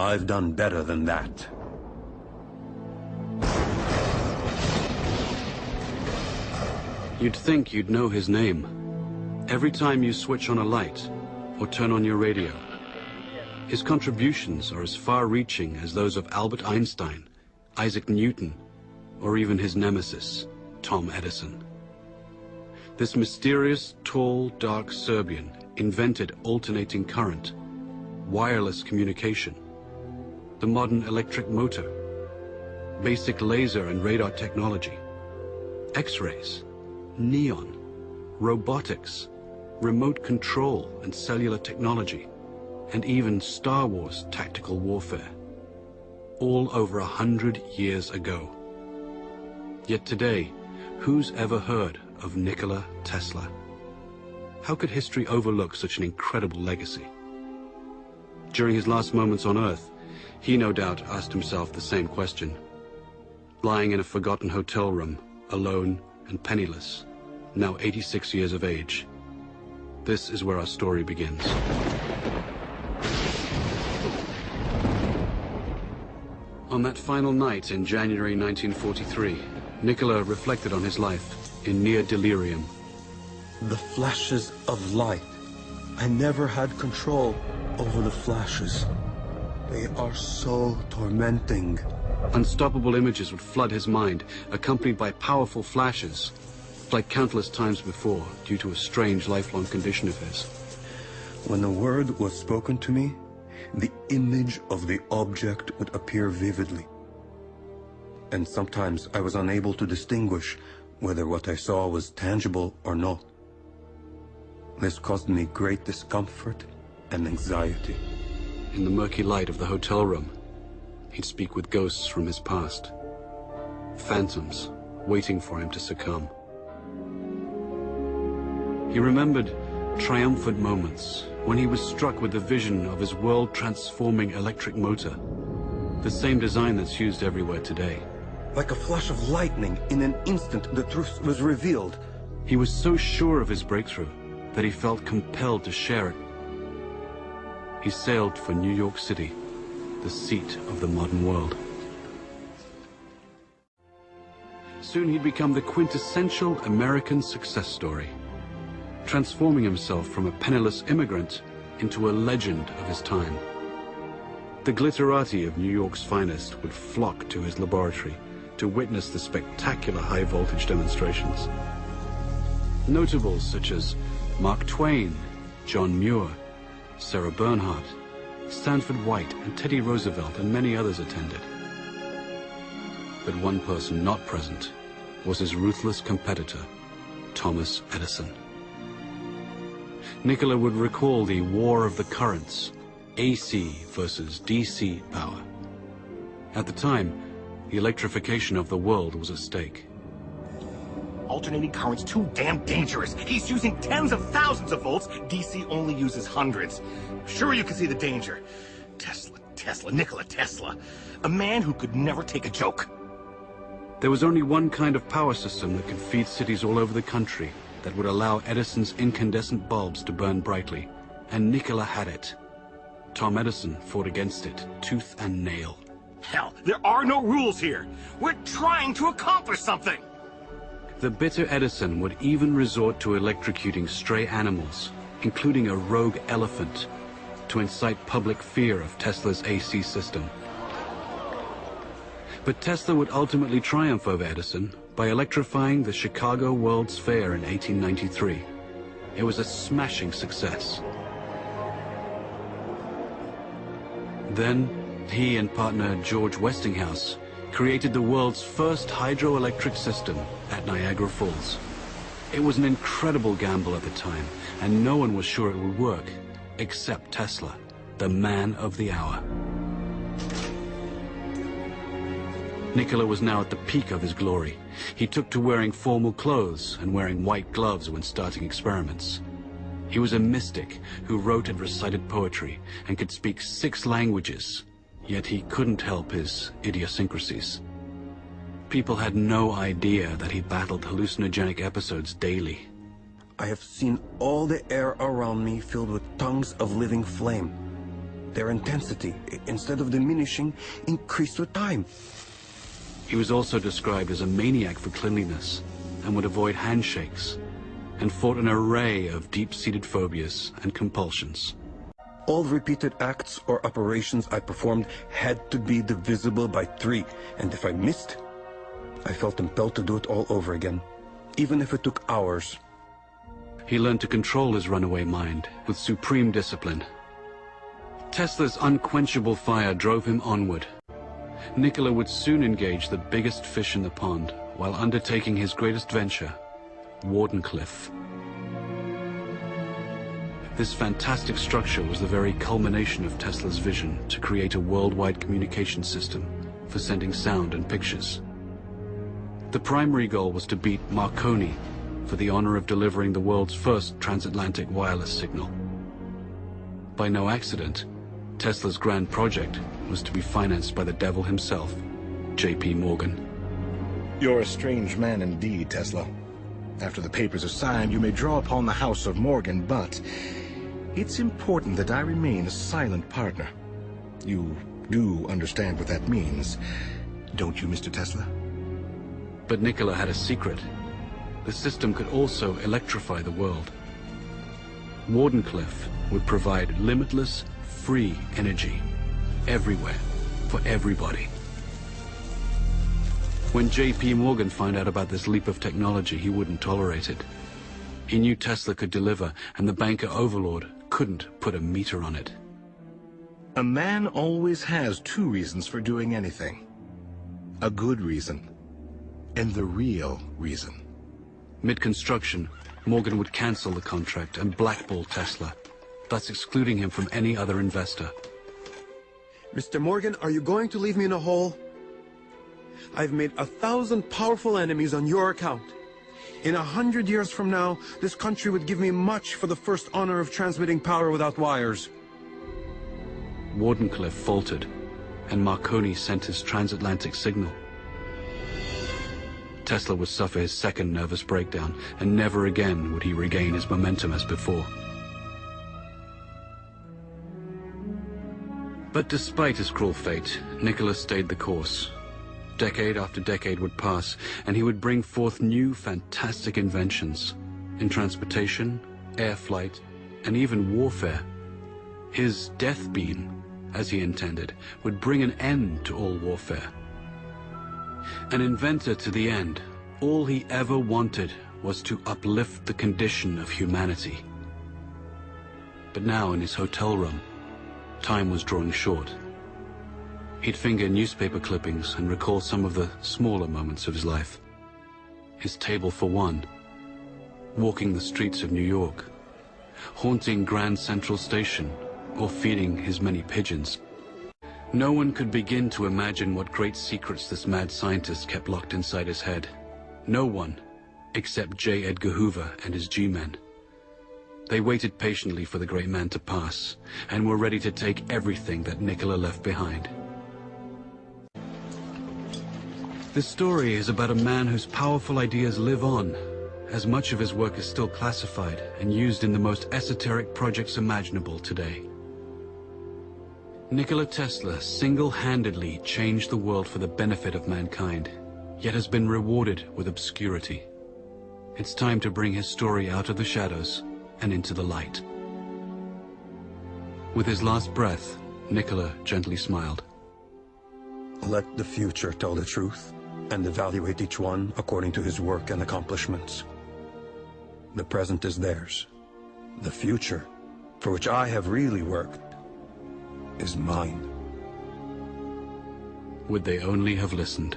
I've done better than that. You'd think you'd know his name. Every time you switch on a light or turn on your radio, his contributions are as far-reaching as those of Albert Einstein, Isaac Newton, or even his nemesis, Tom Edison. This mysterious, tall, dark Serbian invented alternating current, wireless communication, the modern electric motor, basic laser and radar technology, X-rays, neon, robotics, remote control and cellular technology, and even Star Wars tactical warfare, all over 100 years ago. Yet today, who's ever heard of Nikola Tesla? How could history overlook such an incredible legacy? During his last moments on Earth, he no doubt asked himself the same question. Lying in a forgotten hotel room, alone and penniless, now 86 years of age. This is where our story begins. On that final night in January 1943, Nikola reflected on his life in near delirium. The flashes of light. I never had control over the flashes. They are so tormenting. Unstoppable images would flood his mind, accompanied by powerful flashes, like countless times before, due to a strange lifelong condition of his. When the word was spoken to me, the image of the object would appear vividly. And sometimes I was unable to distinguish whether what I saw was tangible or not. This caused me great discomfort and anxiety. In the murky light of the hotel room, he'd speak with ghosts from his past. Phantoms waiting for him to succumb. He remembered triumphant moments when he was struck with the vision of his world-transforming electric motor, the same design that's used everywhere today. Like a flash of lightning, in an instant the truth was revealed. He was so sure of his breakthrough that he felt compelled to share it. He sailed for New York City, the seat of the modern world. Soon he'd become the quintessential American success story, transforming himself from a penniless immigrant into a legend of his time. The glitterati of New York's finest would flock to his laboratory to witness the spectacular high-voltage demonstrations. Notables such as Mark Twain, John Muir, Sarah Bernhardt, Stanford White, and Teddy Roosevelt, and many others attended. But one person not present was his ruthless competitor, Thomas Edison. Nikola would recall the war of the currents, AC versus DC power. At the time, the electrification of the world was at stake. Alternating current's too damn dangerous. He's using tens of thousands of volts. DC only uses hundreds. Sure, you can see the danger. Nikola Tesla. A man who could never take a joke. There was only one kind of power system that could feed cities all over the country that would allow Edison's incandescent bulbs to burn brightly, and Nikola had it. Tom Edison fought against it, tooth and nail. Hell, there are no rules here. We're trying to accomplish something. The bitter Edison would even resort to electrocuting stray animals, including a rogue elephant, to incite public fear of Tesla's AC system. But Tesla would ultimately triumph over Edison by electrifying the Chicago World's Fair in 1893. It was a smashing success. Then, he and partner George Westinghouse created the world's first hydroelectric system at Niagara Falls. It was an incredible gamble at the time, and no one was sure it would work, except Tesla, the man of the hour. Nikola was now at the peak of his glory. He took to wearing formal clothes and wearing white gloves when starting experiments. He was a mystic who wrote and recited poetry and could speak 6 languages, yet he couldn't help his idiosyncrasies. People had no idea that he battled hallucinogenic episodes daily. I have seen all the air around me filled with tongues of living flame. Their intensity, instead of diminishing, increased with time. He was also described as a maniac for cleanliness and would avoid handshakes and fought an array of deep-seated phobias and compulsions. All repeated acts or operations I performed had to be divisible by 3, and if I missed, I felt impelled to do it all over again, even if it took hours. He learned to control his runaway mind with supreme discipline. Tesla's unquenchable fire drove him onward. Nikola would soon engage the biggest fish in the pond while undertaking his greatest venture, Wardenclyffe. This fantastic structure was the very culmination of Tesla's vision to create a worldwide communication system for sending sound and pictures. The primary goal was to beat Marconi for the honor of delivering the world's first transatlantic wireless signal. By no accident, Tesla's grand project was to be financed by the devil himself, J.P. Morgan. You're a strange man indeed, Tesla. After the papers are signed, you may draw upon the House of Morgan, but it's important that I remain a silent partner. You do understand what that means, don't you, Mr. Tesla? But Nikola had a secret. The system could also electrify the world. Wardenclyffe would provide limitless, free energy, everywhere, for everybody. When J.P. Morgan found out about this leap of technology, he wouldn't tolerate it. He knew Tesla could deliver, and the banker overlord couldn't put a meter on it. A man always has 2 reasons for doing anything. A good reason, and the real reason. Mid-construction, Morgan would cancel the contract and blackball Tesla, thus excluding him from any other investor. Mr. Morgan, are you going to leave me in a hole? I've made 1,000 powerful enemies on your account. In 100 years from now, this country would give me much for the first honor of transmitting power without wires. Wardenclyffe faltered, and Marconi sent his transatlantic signal. Tesla would suffer his second nervous breakdown, and never again would he regain his momentum as before. But despite his cruel fate, Nikola stayed the course. Decade after decade would pass, and he would bring forth new fantastic inventions in transportation, air flight, and even warfare. His death beam, as he intended, would bring an end to all warfare. An inventor to the end, all he ever wanted was to uplift the condition of humanity. But now in his hotel room, time was drawing short. He'd finger newspaper clippings and recall some of the smaller moments of his life. His table for one, walking the streets of New York, haunting Grand Central Station, or feeding his many pigeons. No one could begin to imagine what great secrets this mad scientist kept locked inside his head. No one, except J. Edgar Hoover and his G-men. They waited patiently for the great man to pass, and were ready to take everything that Nikola left behind. This story is about a man whose powerful ideas live on, as much of his work is still classified and used in the most esoteric projects imaginable today. Nikola Tesla single-handedly changed the world for the benefit of mankind, yet has been rewarded with obscurity. It's time to bring his story out of the shadows and into the light. With his last breath, Nikola gently smiled. Let the future tell the truth, and evaluate each one according to his work and accomplishments. The present is theirs. The future, for which I have really worked, is mine. Would they only have listened?